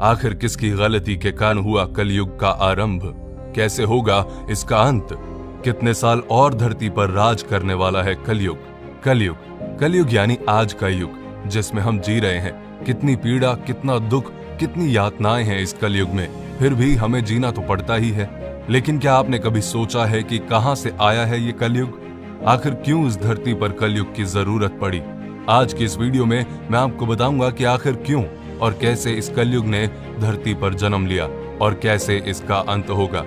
आखिर किसकी गलती के कारण हुआ कलयुग का आरंभ? कैसे होगा इसका अंत? कितने साल और धरती पर राज करने वाला है कलयुग? कलयुग यानी आज का युग जिसमें हम जी रहे हैं। कितनी पीड़ा, कितना दुख, कितनी यातनाएं हैं इस कलयुग में, फिर भी हमें जीना तो पड़ता ही है। लेकिन क्या आपने कभी सोचा है कि कहां से आया है ये कलयुग? आखिर क्यों इस धरती पर कलयुग की जरूरत पड़ी? आज की इस वीडियो में मैं आपको बताऊंगा कि आखिर क्यों और कैसे इस कलयुग ने धरती पर जन्म लिया और कैसे इसका अंत होगा।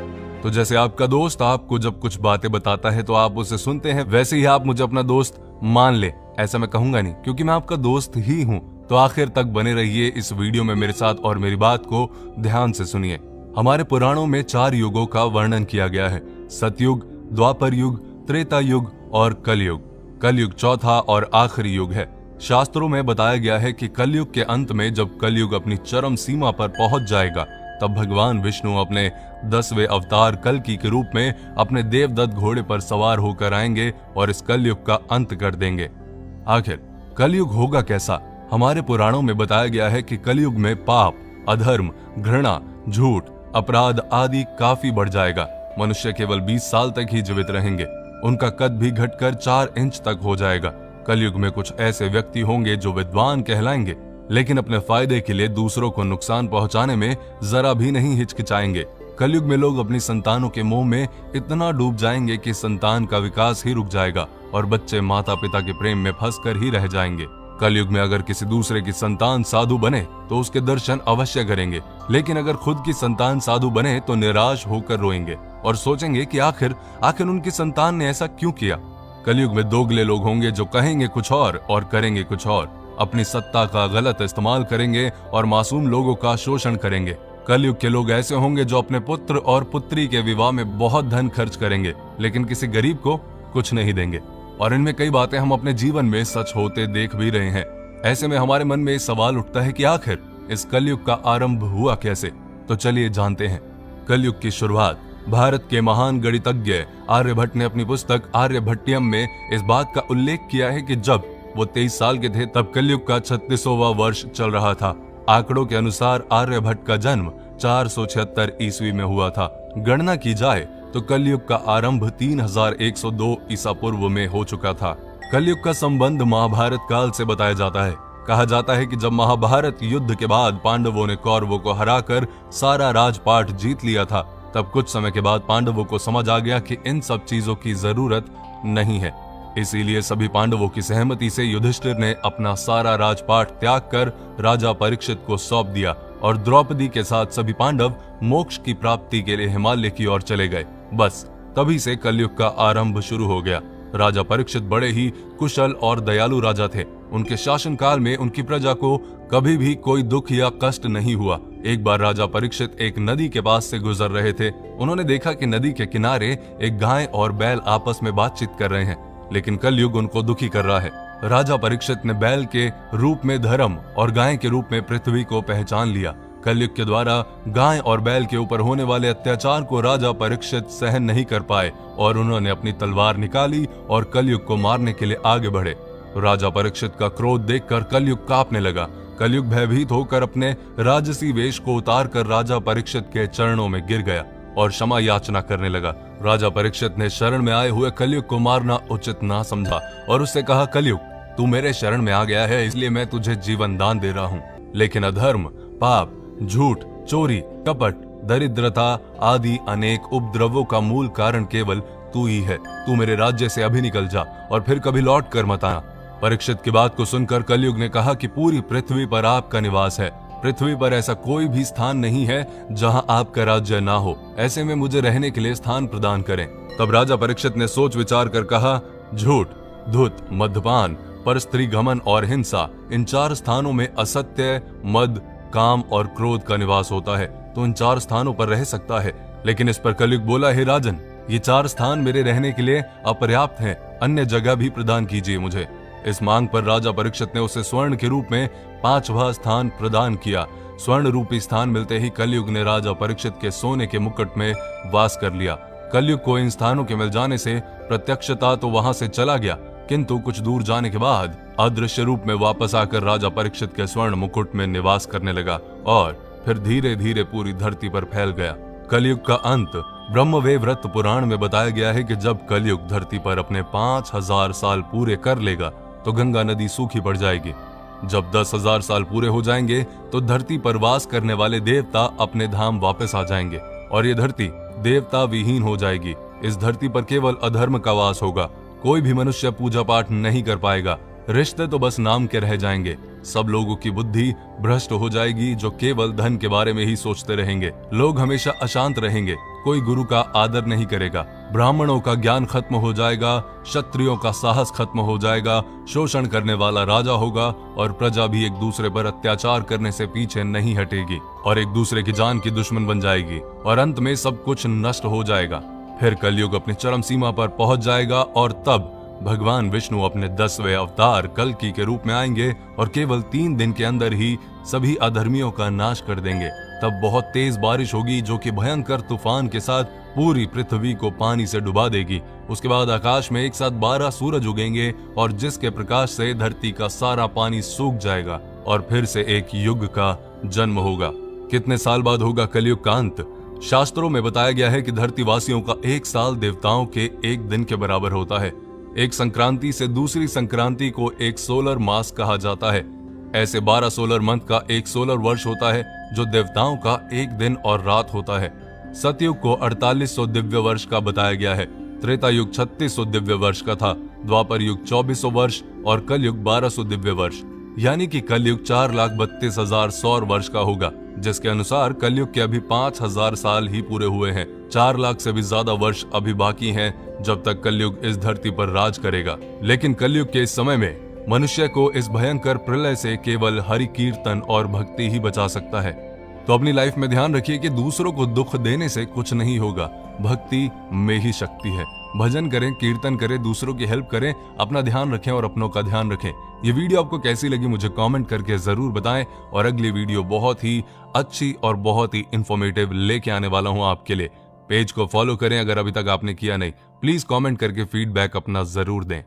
तो जैसे आपका दोस्त आपको जब कुछ बातें बताता है तो आप उसे सुनते हैं, वैसे ही आप मुझे अपना दोस्त मान ले, ऐसा मैं कहूंगा नहीं, क्योंकि मैं आपका दोस्त ही हूं। तो आखिर तक बने रहिए इस वीडियो में मेरे साथ और मेरी बात को ध्यान से सुनिए। हमारे पुराणों में 4 युगों का वर्णन किया गया है: सतयुग, द्वापर युग, त्रेता युग और कलयुग। कलयुग चौथा और आखिरी युग है। शास्त्रों में बताया गया है कि कलयुग के अंत में जब कलयुग अपनी चरम सीमा पर पहुंच जाएगा, तब भगवान विष्णु अपने 10वें अवतार कल्कि के रूप में अपने देवदत्त घोड़े पर सवार होकर आएंगे और इस कलयुग का अंत कर देंगे। आखिर कलयुग होगा कैसा? हमारे पुराणों में बताया गया है कि कलयुग में पाप, अधर्म, घृणा, झूठ, अपराध आदि काफी बढ़ जाएगा। मनुष्य केवल 20 साल तक ही जीवित रहेंगे। उनका कद भी घटकर 4 इंच तक हो जाएगा। कलयुग में कुछ ऐसे व्यक्ति होंगे जो विद्वान कहलाएंगे, लेकिन अपने फायदे के लिए दूसरों को नुकसान पहुंचाने में जरा भी नहीं हिचकिचाएंगे। कलयुग में लोग अपनी संतानों के मोह में इतना डूब जाएंगे कि संतान का विकास ही रुक जाएगा और बच्चे माता पिता के प्रेम में फंसकर ही रह जाएंगे। कलयुग में अगर किसी दूसरे की संतान साधु बने तो उसके दर्शन अवश्य करेंगे, लेकिन अगर खुद की संतान साधु बने तो निराश होकर रोएंगे और सोचेंगे कि आखिर उनकी संतान ने ऐसा क्यों किया। कलयुग में दोगले लोग होंगे जो कहेंगे कुछ और करेंगे कुछ और, अपनी सत्ता का गलत इस्तेमाल करेंगे और मासूम लोगों का शोषण करेंगे। कलयुग के लोग ऐसे होंगे जो अपने पुत्र और पुत्री के विवाह में बहुत धन खर्च करेंगे, लेकिन किसी गरीब को कुछ नहीं देंगे। और इनमें कई बातें हम अपने जीवन में सच होते देख भी रहे हैं। ऐसे में हमारे मन में सवाल उठता है कि आखिर इस कलयुग का आरंभ हुआ कैसे? तो चलिए जानते हैं। कलयुग की शुरुआत भारत के महान गणितज्ञ आर्यभट्ट ने अपनी पुस्तक आर्यभट्टियम में इस बात का उल्लेख किया है कि जब वो 23 साल के थे तब कलयुग का 36वां वर्ष चल रहा था। आंकड़ों के अनुसार आर्यभट्ट का जन्म 476 ईस्वी में हुआ था। गणना की जाए तो कलयुग का आरंभ 3102 ईसा पूर्व में हो चुका था। कलयुग का संबंध महाभारत काल से बताया जाता है। कहा जाता है कि जब महाभारत युद्ध के बाद पांडवों ने कौरवों को हराकर सारा राजपाट जीत लिया था, तब कुछ समय के बाद पांडवों को समझ आ गया कि इन सब चीजों की जरूरत नहीं है। इसीलिए सभी पांडवों की सहमति से युधिष्ठिर ने अपना सारा राजपाट त्याग कर राजा परीक्षित को सौंप दिया और द्रौपदी के साथ सभी पांडव मोक्ष की प्राप्ति के लिए हिमालय की ओर चले गए। बस तभी से कलयुग का आरंभ शुरू हो गया। राजा परीक्षित बड़े ही कुशल और दयालु राजा थे। उनके शासनकाल में उनकी प्रजा को कभी भी कोई दुख या कष्ट नहीं हुआ। एक बार राजा परीक्षित एक नदी के पास से गुजर रहे थे। उन्होंने देखा कि नदी के किनारे एक गाय और बैल आपस में बातचीत कर रहे हैं, लेकिन कलयुग उनको दुखी कर रहा है। राजा परीक्षित ने बैल के रूप में धर्म और गाय के रूप में पृथ्वी को पहचान लिया। कलयुग के द्वारा गाय और बैल के ऊपर होने वाले अत्याचार को राजा परीक्षित सहन नहीं कर पाए और उन्होंने अपनी तलवार निकाली और कलयुग को मारने के लिए आगे बढ़े। राजा परीक्षित का क्रोध देखकर कलयुग कांपने लगा। कलयुग भयभीत होकर अपने राजसी वेश को उतार कर राजा परीक्षित के चरणों में गिर गया और क्षमा याचना करने लगा। राजा परीक्षित ने शरण में आए हुए कलयुग को मारना उचित ना समझा और उससे कहा, कलयुग तू मेरे शरण में आ गया है, इसलिए मैं तुझे जीवन दान दे रहा हूँ, लेकिन अधर्म, पाप, झूठ, चोरी, कपट, दरिद्रता आदि अनेक उपद्रवों का मूल कारण केवल तू ही है। तू मेरे राज्य से अभी निकल जा और फिर कभी लौट कर मत आना। परीक्षित की बात को सुनकर कलयुग ने कहा कि पूरी पृथ्वी पर आपका निवास है। पृथ्वी पर ऐसा कोई भी स्थान नहीं है जहां आपका राज्य ना हो। ऐसे में मुझे रहने के लिए स्थान प्रदान करें। तब राजा परीक्षित ने सोच विचार कर कहा, झूठ, धूत, मद्यपान, परस्त्री गमन और हिंसा, इन 4 स्थानों में असत्य, मद, काम और क्रोध का निवास होता है, तो इन 4 स्थानों पर रह सकता है। लेकिन इस पर कलयुग बोला, हे राजन, ये 4 स्थान मेरे रहने के लिए अपर्याप्त हैं, अन्य जगह भी प्रदान कीजिए मुझे। इस मांग पर राजा परीक्षित ने उसे स्वर्ण के रूप में 5वां स्थान प्रदान किया। स्वर्ण रूपी स्थान मिलते ही कलयुग ने राजा परीक्षित के सोने के मुकुट में वास कर लिया। कलयुग को इन स्थानों के मिल जाने से प्रत्यक्षता तो वहां से चला गया, किंतु कुछ दूर जाने के बाद अदृश्य रूप में वापस आकर राजा परीक्षित के स्वर्ण मुकुट में निवास करने लगा और फिर धीरे धीरे पूरी धरती पर फैल गया। कलयुग का अंत ब्रह्मवैवर्त पुराण में बताया गया है कि जब कलयुग धरती पर अपने 5000 साल पूरे कर लेगा तो गंगा नदी सूखी पड़ जाएगी। जब 10,000 साल पूरे हो जाएंगे तो धरती पर वास करने वाले देवता अपने धाम वापस आ जाएंगे और ये धरती देवता विहीन हो जाएगी। इस धरती पर केवल अधर्म का वास होगा। कोई भी मनुष्य पूजा पाठ नहीं कर पाएगा। रिश्ते तो बस नाम के रह जाएंगे। सब लोगों की बुद्धि भ्रष्ट हो जाएगी जो केवल धन के बारे में ही सोचते रहेंगे। लोग हमेशा अशांत रहेंगे। कोई गुरु का आदर नहीं करेगा। ब्राह्मणों का ज्ञान खत्म हो जाएगा। क्षत्रियों का साहस खत्म हो जाएगा। शोषण करने वाला राजा होगा और प्रजा भी एक दूसरे पर अत्याचार करने से पीछे नहीं हटेगी और एक दूसरे की जान की दुश्मन बन जाएगी और अंत में सब कुछ नष्ट हो जाएगा। फिर कलयुग अपनी चरम सीमा पर पहुंच जाएगा और तब भगवान विष्णु अपने 10वें अवतार कल्कि के रूप में आएंगे और केवल 3 दिन के अंदर ही सभी अधर्मियों का नाश कर देंगे। तब बहुत तेज बारिश होगी जो कि भयंकर तूफान के साथ पूरी पृथ्वी को पानी से डुबा देगी। उसके बाद आकाश में एक साथ 12 सूरज उगेंगे और जिसके प्रकाश से धरती का सारा पानी सूख जाएगा और फिर से एक युग का जन्म होगा। कितने साल बाद होगा कलयुग का अंत? शास्त्रों में बताया गया है कि धरतीवासियों का 1 साल देवताओं के 1 दिन के बराबर होता है। एक संक्रांति से दूसरी संक्रांति को एक सोलर मास कहा जाता है। ऐसे 12 सोलर मंथ का एक सोलर वर्ष होता है जो देवताओं का 1 दिन और रात होता है। सतयुग को 4800 दिव्य वर्ष का बताया गया है। त्रेता युग 3600 दिव्य वर्ष का था। द्वापर युग 2400 वर्ष और कलयुग 1200 दिव्य वर्ष, यानी कि कलयुग 4,32,000 सौर वर्ष का होगा, जिसके अनुसार कलयुग के अभी 5000 साल ही पूरे हुए हैं। 4 लाख से भी ज्यादा वर्ष अभी बाकी हैं जब तक कलयुग इस धरती पर राज करेगा। लेकिन कलयुग के इस समय में मनुष्य को इस भयंकर प्रलय से केवल हरि कीर्तन और भक्ति ही बचा सकता है। तो अपनी लाइफ में ध्यान रखिए कि दूसरों को दुख देने से कुछ नहीं होगा। भक्ति में ही शक्ति है। भजन करें, कीर्तन करें, दूसरों की हेल्प करें, अपना ध्यान रखें और अपनों का ध्यान रखें। ये वीडियो आपको कैसी लगी मुझे कमेंट करके जरूर बताएं और अगली वीडियो बहुत ही अच्छी और बहुत ही इंफॉर्मेटिव लेके आने वाला हूं आपके लिए। पेज को फॉलो करें अगर अभी तक आपने किया नहीं। प्लीज कमेंट करके फीडबैक अपना जरूर दें।